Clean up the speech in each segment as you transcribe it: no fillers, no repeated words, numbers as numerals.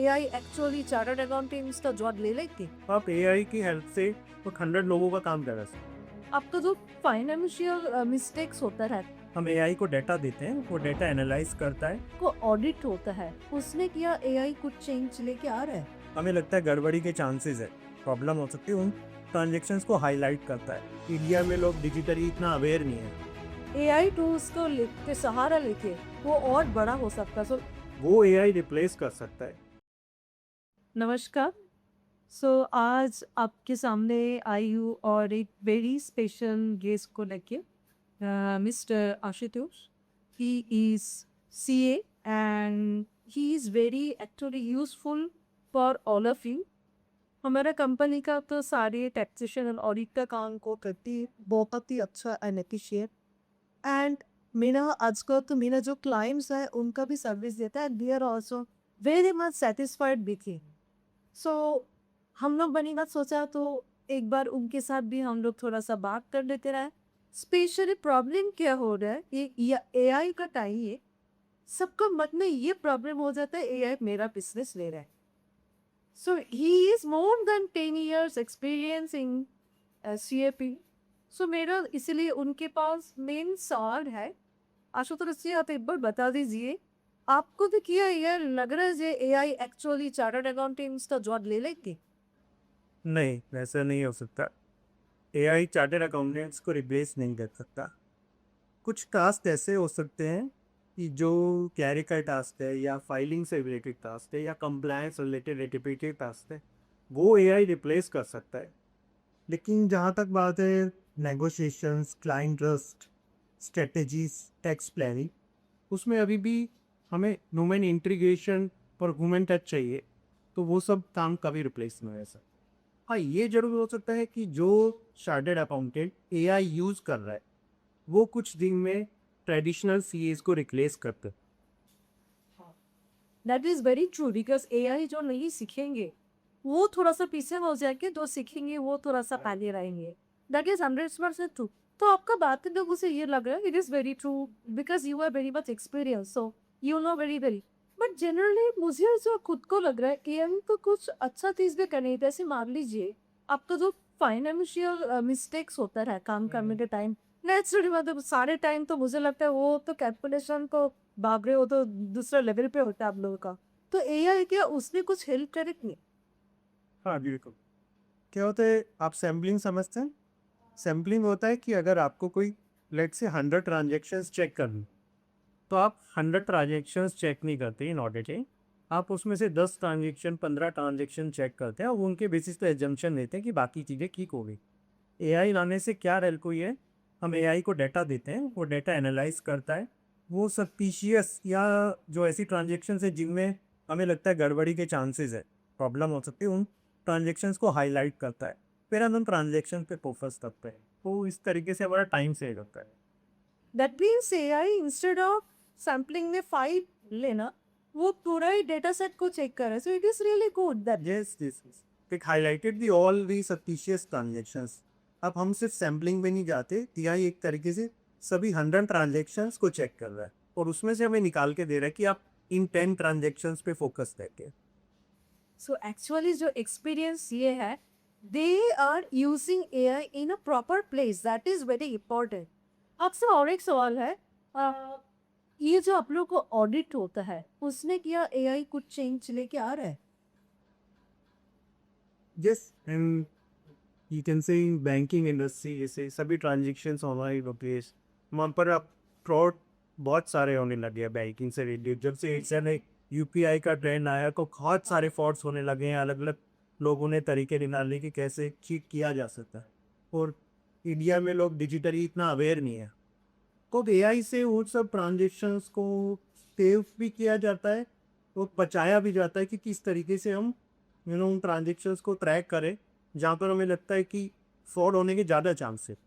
AI actually chartered accountants का job ले लेती? आप एआई की हेल्प से तो 100 लोगों का काम करा सकते आपका जो फाइनेंशियल मिस्टेक्स होता है, हम एआई को डेटा देते हैं, वो डेटा एनालाइज करता है। को ऑडिट होता है, उसने किया एआई कुछ चेंज लेके आ रहा है? हमें लगता है गड़बड़ी के चांसेस है, प्रॉब्लम हो सकती है, उन ट्रांजेक्शन्स को हाईलाइट करता है। इंडिया में लोग डिजिटली इतना अवेयर नहीं है। एआई टूल्स को लेके सहारा लेके वो और बड़ा हो सकता है। सो वो एआई रिप्लेस कर सकता है। नमस्कार। आज आपके सामने आई हूँ और एक वेरी स्पेशल गेस्ट को लेके, mister Ashutosh. He is CA and he is very actually useful for all of you. हमारा कंपनी का तो सारे टैक्सेशन और ऑडिट का काम को करती है, बहुत ही अच्छा एंड एफिशिएंट। एंड मेरा आजकल तो मेरा जो क्लाइंट्स है उनका भी सर्विस देता है, they are also very much satisfied with him. So हम लोग बनी बात सोचा तो एक बार उनके साथ भी हम लोग थोड़ा सा बात कर लेते रहे। स्पेशली प्रॉब्लम क्या हो रहा है, ये एआई का टाइम है, सबको मन में ये प्रॉब्लम हो जाता है एआई मेरा बिजनेस ले रहा है। So he is more than 10 years experience in CAP. So मेरा इसलिए उनके पास मेन सवाल है, आशुतोष जी आप एक बार बता दीजिए, आपको भी क्या ये लग रहा है एआई एक्चुअली चार्टर्ड अकाउंटेंट्स का जॉब ले लेती? नहीं, वैसा नहीं हो सकता। एआई चार्टर्ड अकाउंटेंट्स को रिप्लेस नहीं कर सकता। कुछ टास्क ऐसे हो सकते हैं कि जो क्लैरिकल टास्क है या फाइलिंग से रिलेटेड टास्क है या कंप्लायंस रिलेटेड रेटिपेटिव टास्क है, वो एआई रिप्लेस कर सकता है। लेकिन जहाँ तक बात है negotiations, client trust, strategies, tax planning, उसमें अभी भी हमें ह्यूमन इंटीग्रेशन और ह्यूमन टच चाहिए। तो वो सब काम कभी रिप्लेस नहीं हो सकता। हाँ, ये जरूर हो सकता है कि जो चार्टर्ड अकाउंटेंट एआई यूज़ कर रहा है वो कुछ दिन में ट्रेडिशनल सीएस को रिप्लेस करते। That is very true, because AI जो नहीं सीखेंगे वो थोड़ा सा पीछे हो जाएंगे, जो सीखेंगे वो थोड़ा सा पहले रहेंगे। That is 100% true. तो आपका बात लोगों से ये लग रहा है it is very true, because you are very much experience, so you know very very. But generally मुझे जो खुद को लग रहा है एआई तो कुछ अच्छा चीज भी करनी है। जैसे मान लीजिए आपका जो फाइनेंशियल मिस्टेक्स होता है काम करने के टाइम, नेचुरली मतलब सारे टाइम तो मुझे लगता है वो तो कैलकुलेशन को भाग रहे हो तो दूसरा लेवल पे होता है आप लोगों का। तो एआई क्या उसने कुछ हेल्प करे कि नहीं? हाँ बिल्कुल। क्या होता है, आप सैम्पलिंग समझते हैं? सैम्पलिंग होता है कि अगर आपको कोई लेट से 100 ट्रांजेक्शन्स चेक करनी, तो आप 100 ट्रांजेक्शन्स चेक नहीं करते इन ऑडिटिंग। आप उसमें से 10 ट्रांजेक्शन, 15 ट्रांजेक्शन चेक करते हैं और उनके बेसिस पे एजम्पशन लेते हैं कि बाकी चीज़ें ठीक हो गई। एआई लाने से क्या हेल्प हुई है, हम एआई को डाटा देते हैं, वो डाटा एनालाइज करता है। वो सस्पिशियस या जो ऐसी ट्रांजेक्शन है जिनमें हमें लगता है गड़बड़ी के चांसेस है, प्रॉब्लम हो सकती है, उन ट्रांजेक्शन्स को हाईलाइट करता है। फिर हम उन ट्रांजेक्शन पे फोकस करते हैं, तो इस तरीके से हमारा टाइम सेव होता है। That means AI instead of sampling में फाइल लेना, वो पूरा ही डेटा सेट को चेक कर रहा है। So it is really good that. Yes this is highlighted the all the suspicious transactions. अब हम सिर्फ सैम्पलिंग में नहीं जाते, एआई एक तरीके से सभी 100 ट्रांजेक्शन्स को चेक कर रहा है और उसमें से हमें निकाल के दे रहा है कि आप इन 10 ट्रांजेक्शन्स पे फोकस करके। सो एक्चुअली जो एक्सपीरियंस ये है, they are using AI in a proper place, that is very important. आपसे और एक सवाल है, ये जो आप लोग को ऑडिट होता है उसने किया एआई कुछ चेंज लेके आ रहा है? Yes, and you can say banking industry जैसे सभी ट्रांजेक्शन्स ऑनलाइन होती है, वहाँ पर अब फ्रॉड बहुत सारे होने लगे हैं बैंकिंग से रिलेटेड। जब से इस ने यूपीआई का ट्रेंड आया तो बहुत सारे फ्रॉड्स होने लगे हैं। अलग अलग लोगों ने तरीके निकाले कि कैसे चीट किया जा सकता है, और इंडिया में लोग डिजिटली इतना अवेयर नहीं है। तो एआई से उन सब ट्रांजेक्शन्स को सेव भी किया जाता है और बचाया भी जाता है कि किस तरीके से हम उन ट्रांजेक्शन्स को ट्रैक करें जहाँ पर हमें लगता है कि फ्रॉड होने के ज़्यादा चांस है।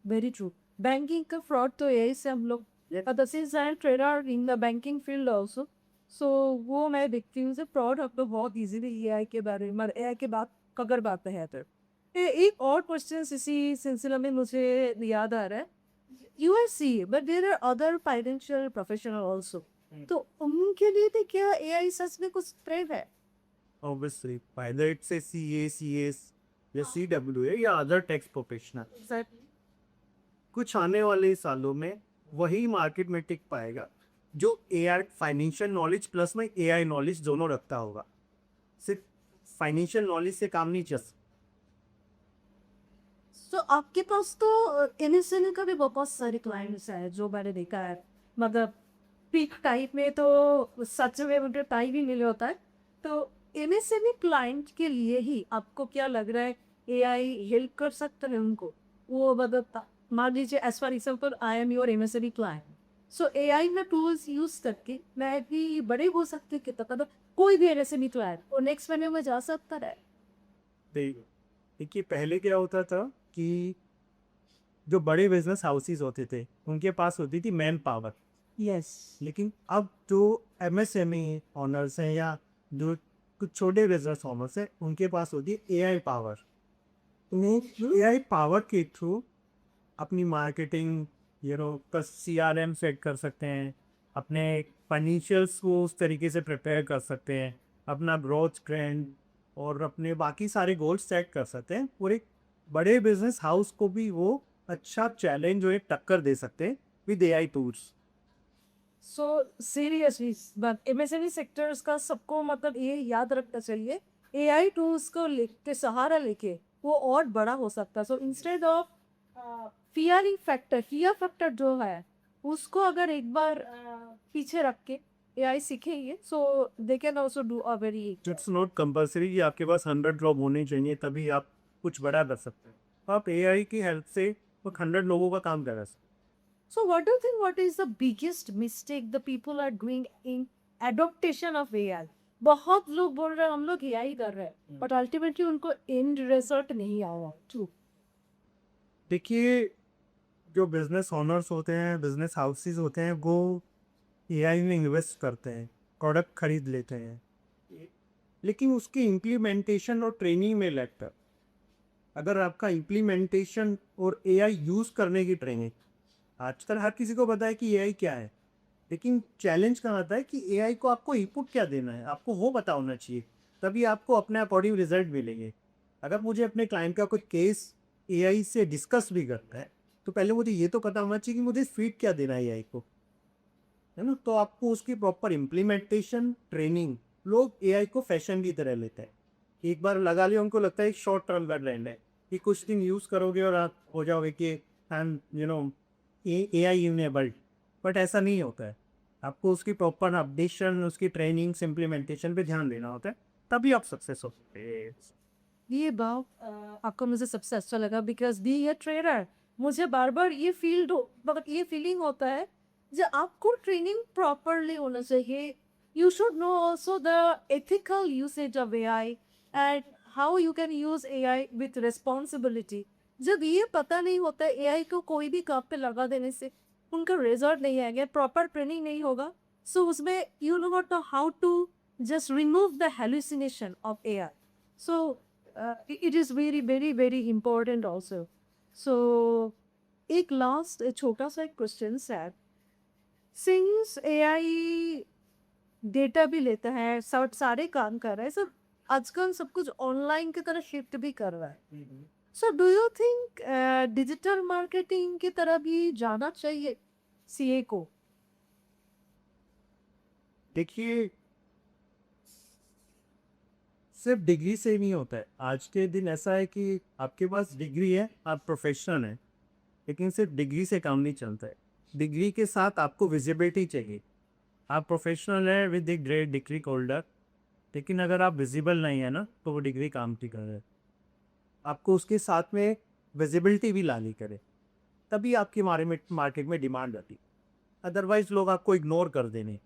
Very true. बैंकिंग का फ्रॉड तो यही से हम लोग, this and trader in the banking field also. So वो मैं देखती हूँ फ्रॉड अब तो बहुत इजीली एआई के बारे में, एआई के बात अगर बात है तो एक और क्वेश्चन इसी सिलसिले में मुझे याद आ रहा है। You are see but there are other financial professional also, तो उनके लिए तो क्या एआई सच में कुछ थ्रेट है? Obviously pilot it's a CA CS या सीडब्ल्यूए या अदर टैक्स प्रोफेशनल, एग्जैक्टली। कुछ आने वाले सालों में वही मार्केट में टिक पाएगा जो एआई फाइनेंशियल नॉलेज प्लस में एआई नॉलेज दोनों रखता होगा। सिर्फ फाइनेंशियल नॉलेज से काम नहीं चल सकता। तो आपके पास तो एमएसएमई का भी बहुत सारे क्लाइंट्स हैं जो मैंने देखा है। मतलब पीक टाइम में तो सच में मुझे टाइम ही नहीं होता है। तो एमएसएमई क्लाइंट के लिए ही आपको क्या लग रहा है एआई हेल्प कर सकता है उनको? वो मतलब मान लीजिए as for example I am your MSME client, so AI में टूल्स यूज करके मैं भी बड़े हो सकते हैं कितना मतलब कोई भी एमएसएमई क्लाइंट और नेक्स्ट महीने में जा सकता है। देखिए पहले क्या होता था कि जो बड़े बिजनेस हाउसेस होते थे उनके पास होती थी मैन पावर, यस। लेकिन अब जो एमएसएमई ऑनर्स हैं या जो कुछ छोटे बिजनेस ऑनर्स हैं उनके पास होती है एआई पावर। उन्हें एआई पावर के थ्रू अपनी मार्केटिंग का सीआरएम सेट कर सकते हैं, अपने फाइनेंशियल्स को उस तरीके से प्रिपेयर कर सकते हैं, अपना ग्रोथ ट्रेंड और अपने बाकी सारे गोल्स सेट कर सकते हैं और एक बड़े बिजनेस हाउस को भी वो अच्छा चैलेंज और एक टक्कर दे सकते हैं with AI tools. So seriously but MSME sectors का सबको मतलब ये याद रखना चाहिए एआई टूल्स को लेके सहारा लेके वो और बड़ा हो सकता है। So instead of fear factor जो है उसको अगर एक बार पीछे रख के एआई सीखेंगे so they can also do a very. It's not compulsory कि आपके पास 100 जॉब होने चाहिए तभी आप कुछ बड़ा कर सकते हैं। आप एआई की हेल्प से 100 लोगों का काम करा सकते हैं। So what do you think what is the biggest mistake the people are doing in adaptation of AI? बहुत लोग बोल रहे हैं हम लोग AI कर रहे हैं बट अल्टीमेटली उनको एंड रिजल्ट नहीं आया। ट्रू। देखिए जो बिजनेस ओनर्स होते हैं बिजनेस हाउसेस होते हैं वो एआई में इन्वेस्ट करते हैं, प्रोडक्ट खरीद लेते हैं, लेकिन उसकी इम्प्लीमेंटेशन और ट्रेनिंग में लगता है। अगर आपका इम्प्लीमेंटेशन और एआई यूज़ करने की ट्रेनिंग, आजकल हर किसी को पता है कि एआई क्या है, लेकिन चैलेंज कहाँ आता है कि एआई को आपको इनपुट क्या देना है, आपको वो पता होना चाहिए, तभी आपको अपने अकॉर्डिंग रिजल्ट मिलेंगे। अगर मुझे अपने क्लाइंट का कोई केस एआई से डिस्कस भी करना है तो पहले मुझे ये तो पता होना चाहिए कि मुझे फीड क्या देना है एआई को, है ना। तो आपको उसकी प्रॉपर इम्प्लीमेंटेशन ट्रेनिंग, लोग एआई को फैशन की तरह लेते हैं, एक बार लगा लिया उनको लगता है शॉर्ट टर्म का ट्रेंड है कि कुछ दिन यूज़ करोगे और आप हो जाओगे कि I am AI enabled, but ऐसा नहीं होता है। आपको उसकी प्रॉपर अपडेशन, उसकी ट्रेनिंग इम्प्लीमेंटेशन पे ध्यान देना होता है, तभी आप सक्सेस हो सकते हैं। ये बात आपको मुझे सबसे अच्छा लगा बिकॉज बी ए ट्रेनर मुझे बार बार ये फील्ड मतलब ये फीलिंग होता है जब आपको ट्रेनिंग प्रॉपरली होना चाहिए। You should know also the ethical usage of AI and how you can use AI with responsibility. जब ये पता नहीं होता एआई को कोई भी काम पे लगा देने से उनका रिजल्ट नहीं आएगा, प्रॉपर ट्रेनिंग नहीं होगा, सो उसमें you know not know how to just remove the hallucination of AI. So it is very very very important also. So एक लास्ट छोटा सा एक क्वेश्चन है, सिंस एआई डेटा भी लेता है सब सारे काम कर रहा है सब आजकल सब कुछ ऑनलाइन की तरह शिफ्ट भी कर रहा है। So do you think digital marketing की तरह भी जाना चाहिए सीए को? देखिए सिर्फ डिग्री से ही नहीं होता है। आज के दिन ऐसा है कि आपके पास डिग्री है, आप प्रोफेशनल हैं, लेकिन सिर्फ डिग्री से काम नहीं चलता है। डिग्री के साथ आपको विजिबिलिटी चाहिए। आप प्रोफेशनल है with a great degree holder, लेकिन अगर आप विजिबल नहीं है ना तो वो डिग्री काम नहीं कर रहा है। आपको उसके साथ में विजिबिलिटी भी लानी करे, तभी आपकी मार्केट में डिमांड आती, अदरवाइज लोग आपको इग्नोर कर देने।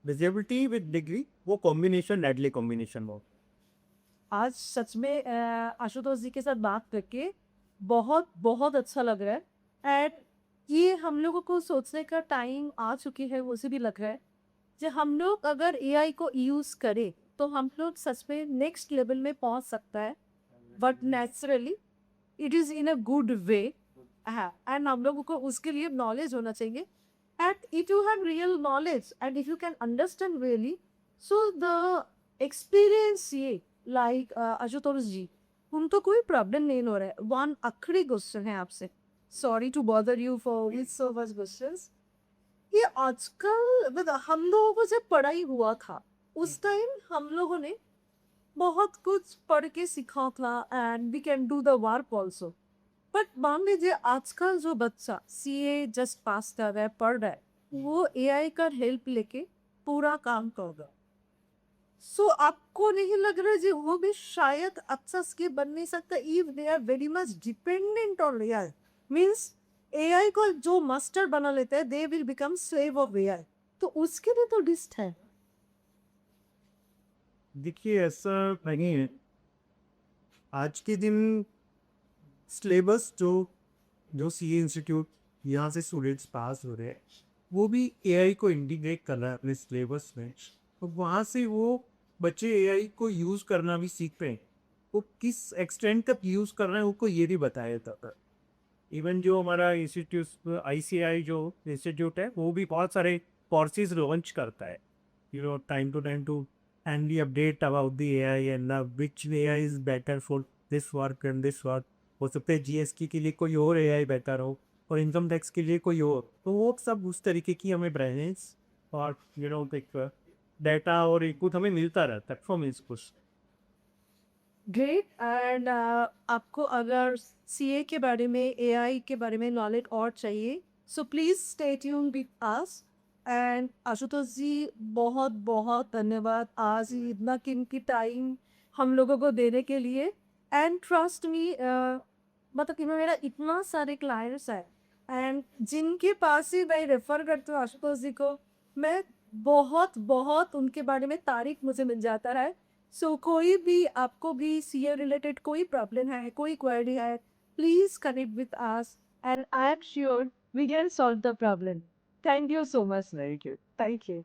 विजिबिलिटी विद डिग्री वो कॉम्बिनेशन डेडली कॉम्बिनेशन हो। आज सच में आशुतोष जी के साथ बात करके बहुत बहुत अच्छा लग रहा है एंड ये हम लोगों को सोचने का टाइम आ चुकी है मुझे भी लग रहा है जो हम लोग अगर एआई को यूज़ करें तो हम लोग सच में नेक्स्ट लेवल में पहुंच सकता है but naturally it is in a good way. हाँ एंड हम लोगों को उसके लिए नॉलेज होना चाहिए And if you have real knowledge and if you can understand really, so the experience ये like आशुतोष जी, उनको कोई प्रॉब्लम नहीं हो रहा है. वन आखिरी क्वेश्चन है आपसे. Sorry to bother you for with so much questions. ये आजकल मतलब हम लोगों को जब पढ़ाई हुआ था उस टाइम हम लोगों ने बहुत कुछ पढ़ के सीखा था and we can do the work also. But मान लीजिए आजकल जो बच्चा सीए जस्ट पास कर रहा है पढ़ रहा है वो एआई का हेल्प लेके पूरा काम कर रहा है. सो आपको नहीं लग रहा जी वो भी शायद अच्छा स्किल बन नहीं सकता if they are very much dependent on AI. Means AI को जो मास्टर बना लेते हैं they will become slave of AI. तो उसके लिए तो डिस्ट है. देखिए ऐसा नहीं है. आज के दिन सिलेबस जो जो सी इंस्टीट्यूट यहाँ से स्टूडेंट्स पास हो रहे हैं वो भी एआई को इंटीग्रेट कर रहा है अपने सिलेबस में. तो वहाँ से वो बच्चे एआई को यूज़ करना भी सीख रहे हैं. वो किस एक्सटेंट तक यूज़ कर रहे हैं उनको ये भी बताया जाता है. इवन जो हमारा इंस्टीट्यूट आईसीआई जो इंस्टीट्यूट है वो भी बहुत सारे कोर्सेज लॉन्च करता है time to and the update about the AI and which AI is better for this work and this work. हो सकता है जीएसटी के लिए कोई और एआई बेटर हो और इनकम टैक्स के लिए कोई और. तो वो सब उस तरीके की हमें ब्रांचेस और एक डाटा और इनपुट हमें मिलता रहता है फ्रॉम कुछ. ग्रेट. एंड आपको अगर सीए के बारे में एआई के बारे में नॉलेज और चाहिए so please stay tune with us. And Ashutosh ji बहुत बहुत धन्यवाद आज इतना कीमती टाइम हम लोगों को देने के लिए. एंड ट्रस्ट मी मतलब कि मेरा इतना सारे क्लाइंट्स है एंड जिनके पास ही मैं रेफर करती हूँ आशुतोष जी को मैं बहुत बहुत उनके बारे में तारीफ मुझे मिल जाता है. सो कोई भी आपको भी सीए रिलेटेड कोई प्रॉब्लम है कोई क्वेरी है please connect with us and I am sure we can solve the problem. Thank you so much. Thank you. Thank you.